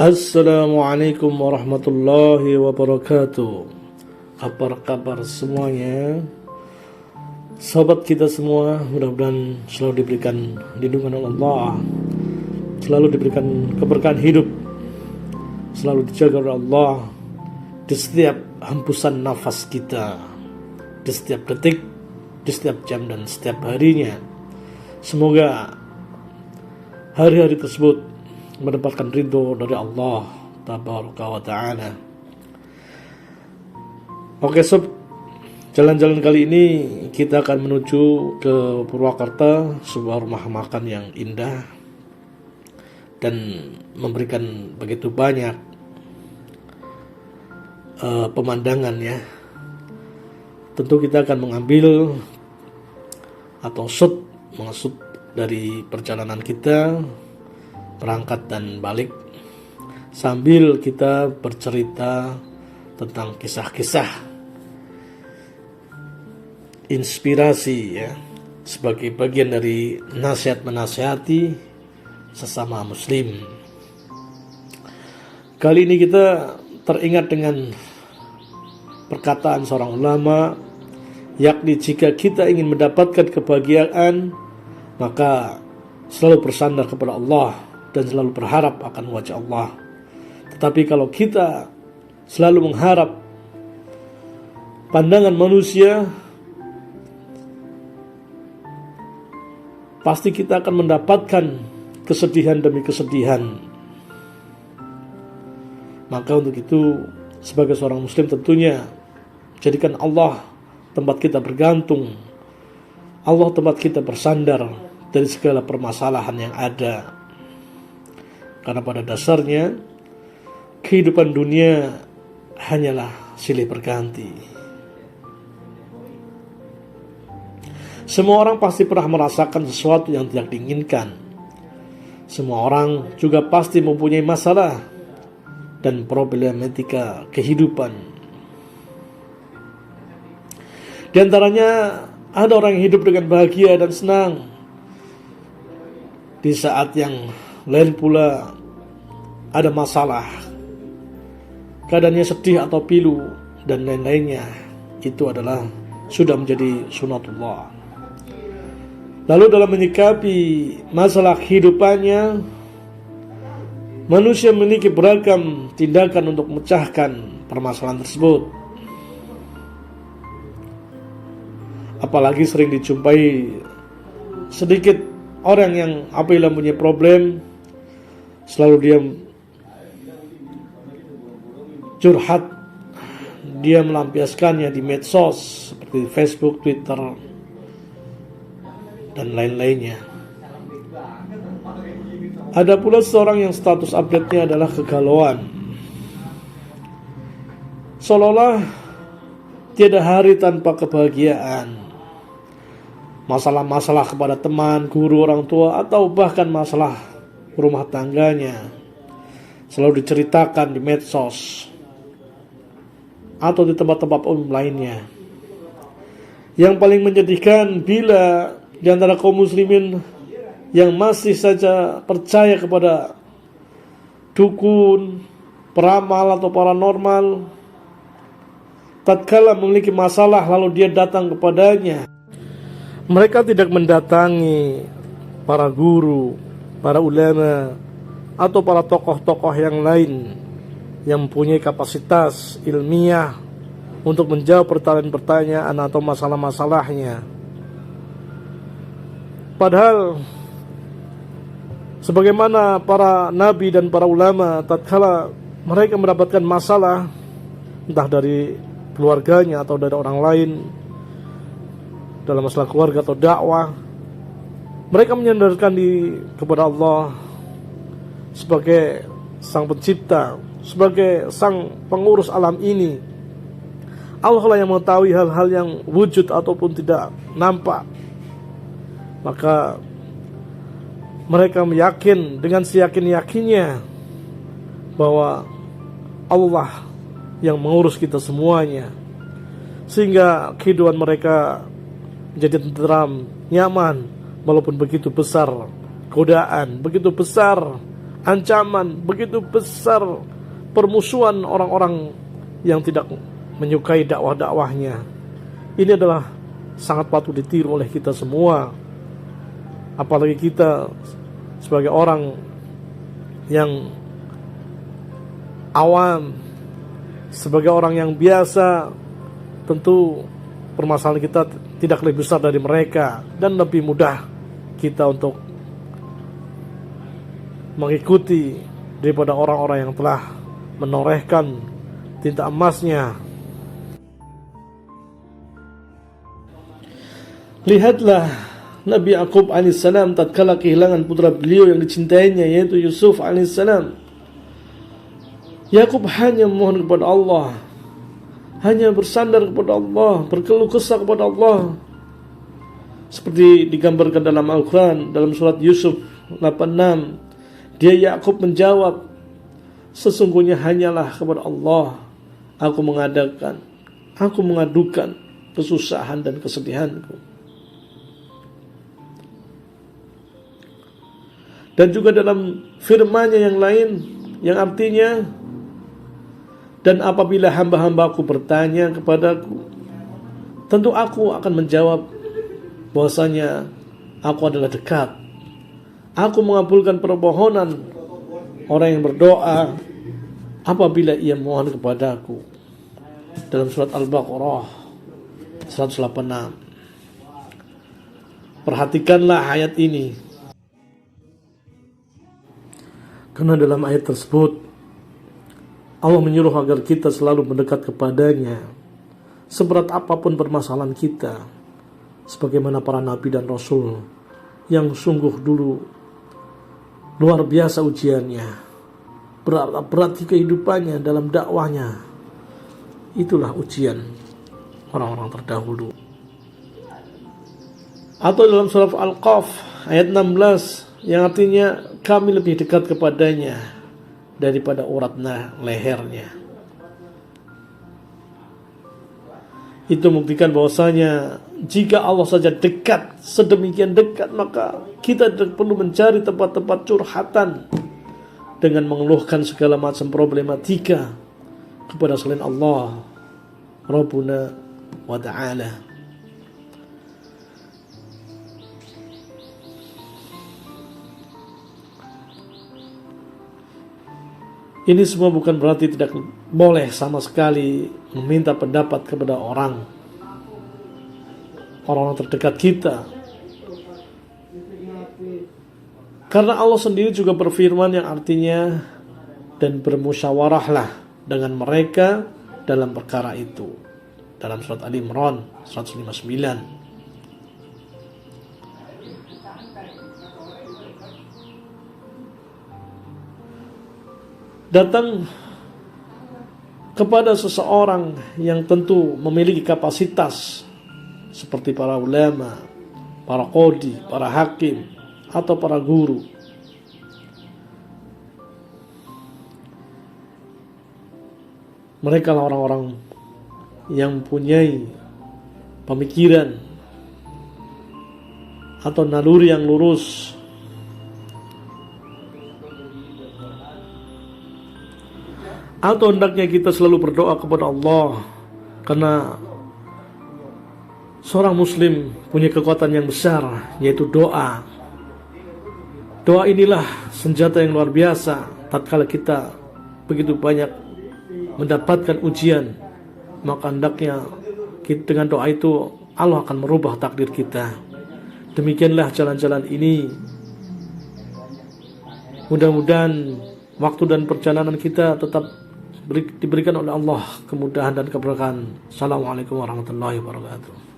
Assalamualaikum warahmatullahi wabarakatuh. Apa kabar semuanya? Sahabat kita semua, mudah-mudahan selalu diberikan lindungan Allah, selalu diberikan keberkahan hidup, selalu dijaga oleh Allah di setiap hembusan nafas kita, di setiap detik, di setiap jam dan setiap harinya. Semoga hari-hari tersebut mendapatkan ridho dari Allah Tabaraka wa Ta'ala. Oke sob, jalan-jalan kali ini kita akan menuju ke Purwakarta, sebuah rumah makan yang indah dan memberikan begitu banyak pemandangan ya. Tentu kita akan mengambil atau mengesut dari perjalanan kita berangkat dan balik, sambil kita bercerita tentang kisah-kisah inspirasi ya, sebagai bagian dari nasihat menasihati sesama muslim. Kali ini kita teringat dengan perkataan seorang ulama, yakni jika kita ingin mendapatkan kebahagiaan, maka selalu bersandar kepada Allah dan selalu berharap akan wajah Allah. Tetapi kalau kita selalu mengharap pandangan manusia, pasti kita akan mendapatkan kesedihan demi kesedihan. Maka untuk itu, sebagai seorang muslim tentunya jadikan Allah tempat kita bergantung, Allah tempat kita bersandar dari segala permasalahan yang ada. Karena pada dasarnya kehidupan dunia hanyalah silih berganti. Semua orang pasti pernah merasakan sesuatu yang tidak diinginkan. Semua orang juga pasti mempunyai masalah dan problematika kehidupan. Di antaranya ada orang yang hidup dengan bahagia dan senang, di saat yang lain pula ada masalah, keadaannya sedih atau pilu dan lain-lainnya. Itu adalah sudah menjadi sunatullah. Lalu dalam menyikapi masalah kehidupannya, manusia memiliki beragam tindakan untuk memecahkan permasalahan tersebut. Apalagi sering dijumpai sedikit orang yang apabila punya problem, selalu dia curhat, dia melampiaskannya di medsos seperti Facebook, Twitter, dan lain-lainnya. Ada pula seorang yang status update-nya adalah kegalauan, seolah-olah tiada hari tanpa kebahagiaan. Masalah-masalah kepada teman, guru, orang tua, atau bahkan masalah rumah tangganya selalu diceritakan di medsos atau di tempat-tempat umum lainnya. Yang paling menyedihkan bila di antara kaum muslimin yang masih saja percaya kepada dukun, peramal atau paranormal, tatkala memiliki masalah lalu dia datang kepadanya, mereka tidak mendatangi para guru, para ulama, atau para tokoh-tokoh yang lain yang mempunyai kapasitas ilmiah untuk menjawab pertanyaan-pertanyaan atau masalah-masalahnya. Padahal sebagaimana para nabi dan para ulama, tatkala mereka mendapatkan masalah entah dari keluarganya atau dari orang lain dalam masalah keluarga atau dakwah, mereka menyandarkan diri kepada Allah sebagai sang pencipta, sebagai sang pengurus alam ini. Allah lah yang mengetahui hal-hal yang wujud ataupun tidak nampak. Maka mereka meyakin dengan seyakin-yakinnya bahwa Allah yang mengurus kita semuanya, sehingga kehidupan mereka menjadi tentram, nyaman, walaupun begitu besar godaan, begitu besar ancaman, begitu besar permusuhan orang-orang yang tidak menyukai dakwah-dakwahnya. Ini adalah sangat patut ditiru oleh kita semua, apalagi kita sebagai orang yang awam, sebagai orang yang biasa. Tentu permasalahan kita tidak lebih besar dari mereka, dan lebih mudah kita untuk mengikuti daripada orang-orang yang telah menorehkan tinta emasnya. Lihatlah Nabi Yakub alaihissalam tatkala kehilangan putra beliau yang dicintainya, yaitu Yusuf alaihissalam. Yakub hanya memohon kepada Allah, hanya bersandar kepada Allah, berkeluh kesah kepada Allah, seperti digambarkan dalam Al-Quran dalam surat Yusuf 86. Dia Yakub menjawab, sesungguhnya hanyalah kepada Allah aku mengadukan kesusahan dan kesedihanku. Dan juga dalam firman-Nya yang lain yang artinya, dan apabila hamba-hambaku bertanya kepadaku, tentu aku akan menjawab bahwasanya aku adalah dekat. Aku mengabulkan permohonan orang yang berdoa apabila ia mohon kepadaku. Dalam surat Al-Baqarah 186. Perhatikanlah ayat ini, karena dalam ayat tersebut Allah menyuruh agar kita selalu mendekat kepadanya, seberat apapun permasalahan kita, sebagaimana para nabi dan rasul yang sungguh dulu luar biasa ujiannya, berat di kehidupannya dalam dakwahnya. Itulah ujian orang-orang terdahulu. Atau dalam surah Al-Qaf ayat 16 yang artinya kami lebih dekat kepadanya daripada urat lehernya. Itu membuktikan bahwasanya jika Allah saja dekat, sedemikian dekat, maka kita tidak perlu mencari tempat-tempat curhatan dengan mengeluhkan segala macam problematika kepada selain Allah Rabbuna wa ta'ala. Ini semua bukan berarti tidak boleh sama sekali meminta pendapat kepada orang terdekat kita. Karena Allah sendiri juga berfirman yang artinya, dan bermusyawarahlah dengan mereka dalam perkara itu, dalam surat Ali Imran 159. Datang kepada seseorang yang tentu memiliki kapasitas seperti para ulama, para qadi, para hakim, atau para guru. Mereka lah orang-orang yang mempunyai pemikiran atau naluri yang lurus. Atau hendaknya kita selalu berdoa kepada Allah, karena seorang muslim punya kekuatan yang besar, yaitu doa. Doa inilah senjata yang luar biasa tatkala kita begitu banyak mendapatkan ujian, maka hendaknya dengan doa itu Allah akan merubah takdir kita. Demikianlah jalan-jalan ini. Mudah-mudahan waktu dan perjalanan kita tetap diberikan oleh Allah kemudahan dan keberkahan. Assalamualaikum warahmatullahi wabarakatuh.